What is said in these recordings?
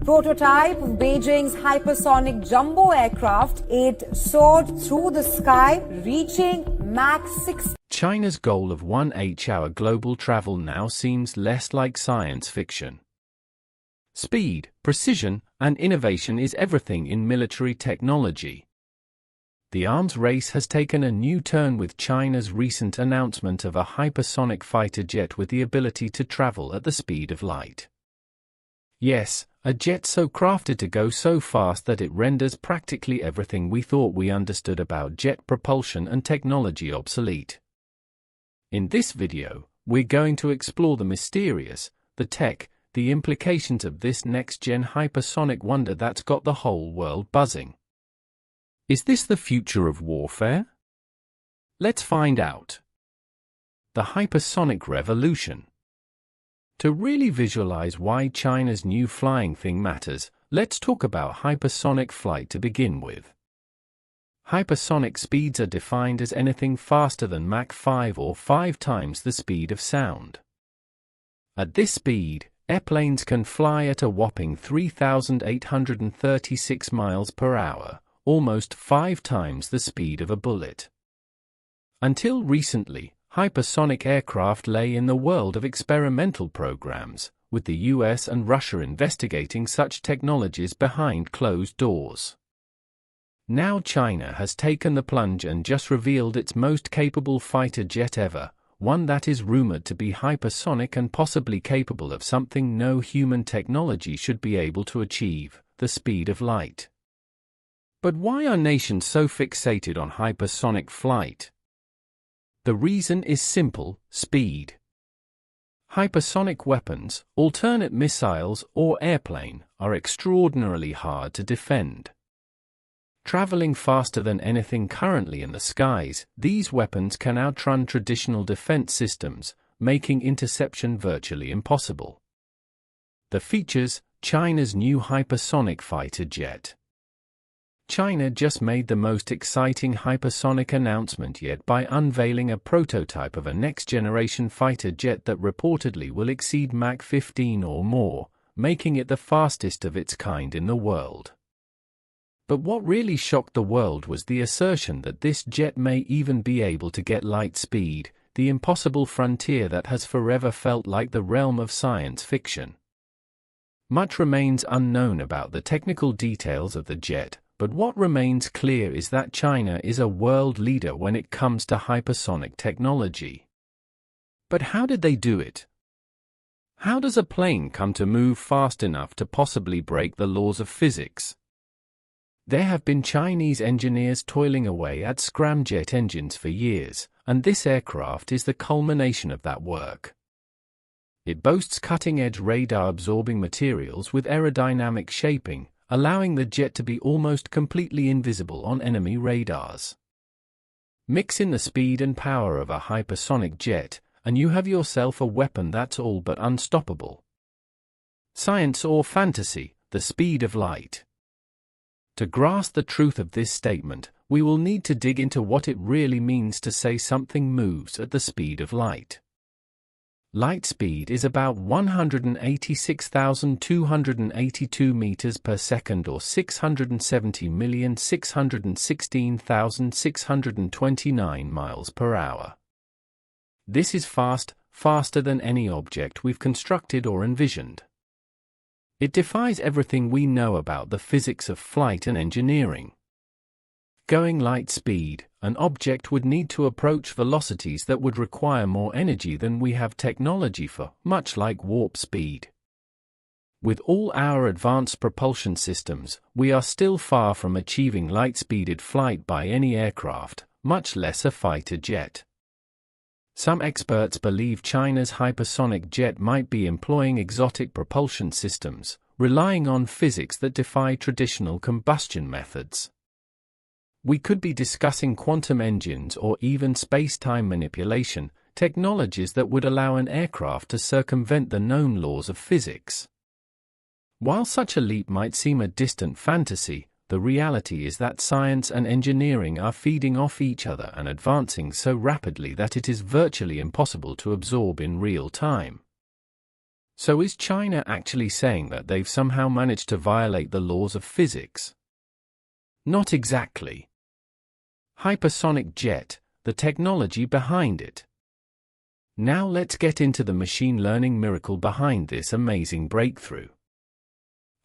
Prototype of Beijing's hypersonic jumbo aircraft, it soared through the sky, reaching Mach 6. China's goal of 1/8-hour global travel now seems less like science fiction. Speed, precision, and innovation is everything in military technology. The arms race has taken a new turn with China's recent announcement of a hypersonic fighter jet with the ability to travel at the speed of light. Yes, a jet so crafted to go so fast that it renders practically everything we thought we understood about jet propulsion and technology obsolete. In this video, we're going to explore the mysterious, the tech, the implications of this next-gen hypersonic wonder that's got the whole world buzzing. Is this the future of warfare? Let's find out. The hypersonic revolution. To really visualize why China's new flying thing matters, let's talk about hypersonic flight to begin with. Hypersonic speeds are defined as anything faster than Mach 5 or 5 times the speed of sound. At this speed, airplanes can fly at a whopping 3,836 miles per hour, almost 5 times the speed of a bullet. Until recently, hypersonic aircraft lay in the world of experimental programs, with the US and Russia investigating such technologies behind closed doors. Now China has taken the plunge and just revealed its most capable fighter jet ever, one that is rumored to be hypersonic and possibly capable of something no human technology should be able to achieve, the speed of light. But why are nations so fixated on hypersonic flight? The reason is simple: speed. Hypersonic weapons, alternate missiles, or airplane, are extraordinarily hard to defend. Traveling faster than anything currently in the skies, these weapons can outrun traditional defense systems, making interception virtually impossible. The features: China's new hypersonic fighter jet. China just made the most exciting hypersonic announcement yet by unveiling a prototype of a next-generation fighter jet that reportedly will exceed Mach 15 or more, making it the fastest of its kind in the world. But what really shocked the world was the assertion that this jet may even be able to get light speed, the impossible frontier that has forever felt like the realm of science fiction. Much remains unknown about the technical details of the jet, but what remains clear is that China is a world leader when it comes to hypersonic technology. But how did they do it? How does a plane come to move fast enough to possibly break the laws of physics? There have been Chinese engineers toiling away at scramjet engines for years, and this aircraft is the culmination of that work. It boasts cutting-edge radar-absorbing materials with aerodynamic shaping, allowing the jet to be almost completely invisible on enemy radars. Mix in the speed and power of a hypersonic jet, and you have yourself a weapon that's all but unstoppable. Science or fantasy, the speed of light. To grasp the truth of this statement, we will need to dig into what it really means to say something moves at the speed of light. Light speed is about 186,282 meters per second or 670,616,629 miles per hour. This is faster than any object we've constructed or envisioned. It defies everything we know about the physics of flight and engineering. Going light speed, an object would need to approach velocities that would require more energy than we have technology for, much like warp speed. With all our advanced propulsion systems, we are still far from achieving light-speeded flight by any aircraft, much less a fighter jet. Some experts believe China's hypersonic jet might be employing exotic propulsion systems, relying on physics that defy traditional combustion methods. We could be discussing quantum engines or even space-time manipulation, technologies that would allow an aircraft to circumvent the known laws of physics. While such a leap might seem a distant fantasy, the reality is that science and engineering are feeding off each other and advancing so rapidly that it is virtually impossible to absorb in real time. So is China actually saying that they've somehow managed to violate the laws of physics? Not exactly. Hypersonic jet, the technology behind it. Now let's get into the machine learning miracle behind this amazing breakthrough.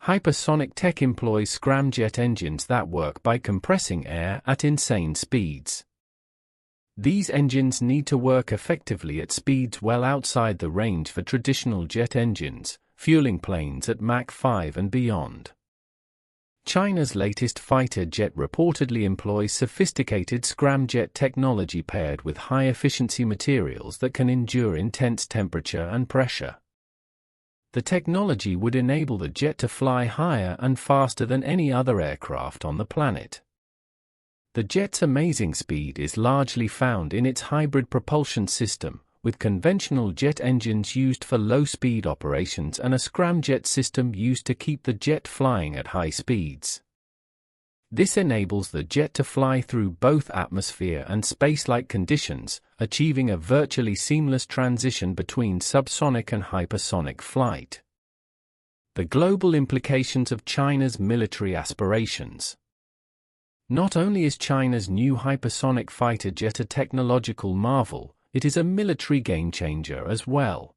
Hypersonic tech employs scramjet engines that work by compressing air at insane speeds. These engines need to work effectively at speeds well outside the range for traditional jet engines, fueling planes at Mach 5 and beyond. China's latest fighter jet reportedly employs sophisticated scramjet technology paired with high-efficiency materials that can endure intense temperature and pressure. The technology would enable the jet to fly higher and faster than any other aircraft on the planet. The jet's amazing speed is largely found in its hybrid propulsion system, with conventional jet engines used for low-speed operations and a scramjet system used to keep the jet flying at high speeds. This enables the jet to fly through both atmosphere and space-like conditions, achieving a virtually seamless transition between subsonic and hypersonic flight. The global implications of China's military aspirations. Not only is China's new hypersonic fighter jet a technological marvel, it is a military game-changer as well.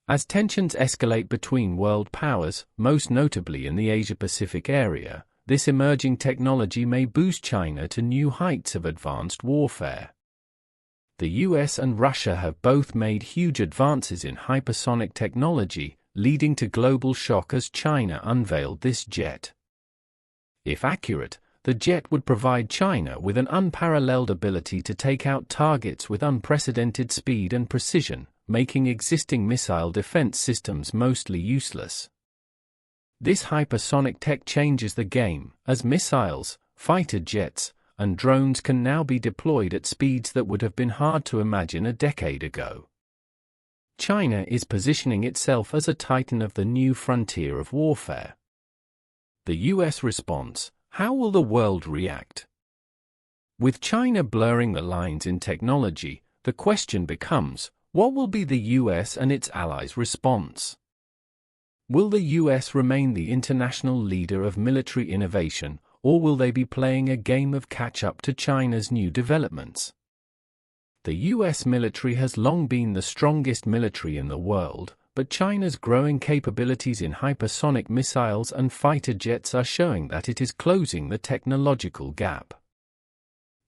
As tensions escalate between world powers, most notably in the Asia-Pacific area, this emerging technology may boost China to new heights of advanced warfare. The US and Russia have both made huge advances in hypersonic technology, leading to global shock as China unveiled this jet. If accurate, the jet would provide China with an unparalleled ability to take out targets with unprecedented speed and precision, making existing missile defense systems mostly useless. This hypersonic tech changes the game, as missiles, fighter jets, and drones can now be deployed at speeds that would have been hard to imagine a decade ago. China is positioning itself as a titan of the new frontier of warfare. The US response: how will the world react? With China blurring the lines in technology, the question becomes, what will be the US and its allies' response? Will the US remain the international leader of military innovation, or will they be playing a game of catch-up to China's new developments? The US military has long been the strongest military in the world, but China's growing capabilities in hypersonic missiles and fighter jets are showing that it is closing the technological gap.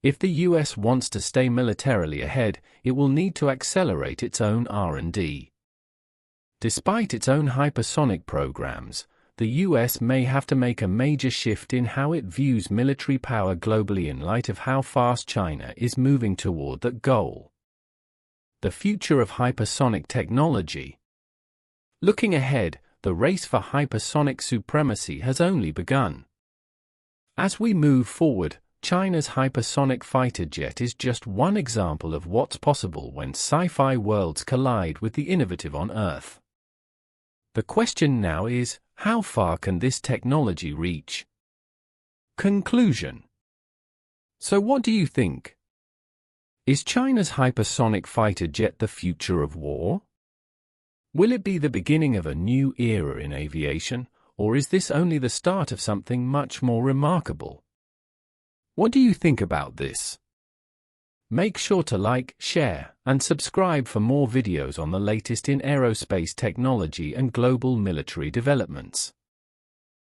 If the US wants to stay militarily ahead, it will need to accelerate its own R&D. Despite its own hypersonic programs, the US may have to make a major shift in how it views military power globally in light of how fast China is moving toward that goal. The future of hypersonic technology. Looking ahead, the race for hypersonic supremacy has only begun. As we move forward, China's hypersonic fighter jet is just one example of what's possible when sci-fi worlds collide with the innovative on Earth. The question now is, how far can this technology reach? Conclusion. So what do you think? Is China's hypersonic fighter jet the future of war? Will it be the beginning of a new era in aviation, or is this only the start of something much more remarkable? What do you think about this? Make sure to like, share, and subscribe for more videos on the latest in aerospace technology and global military developments.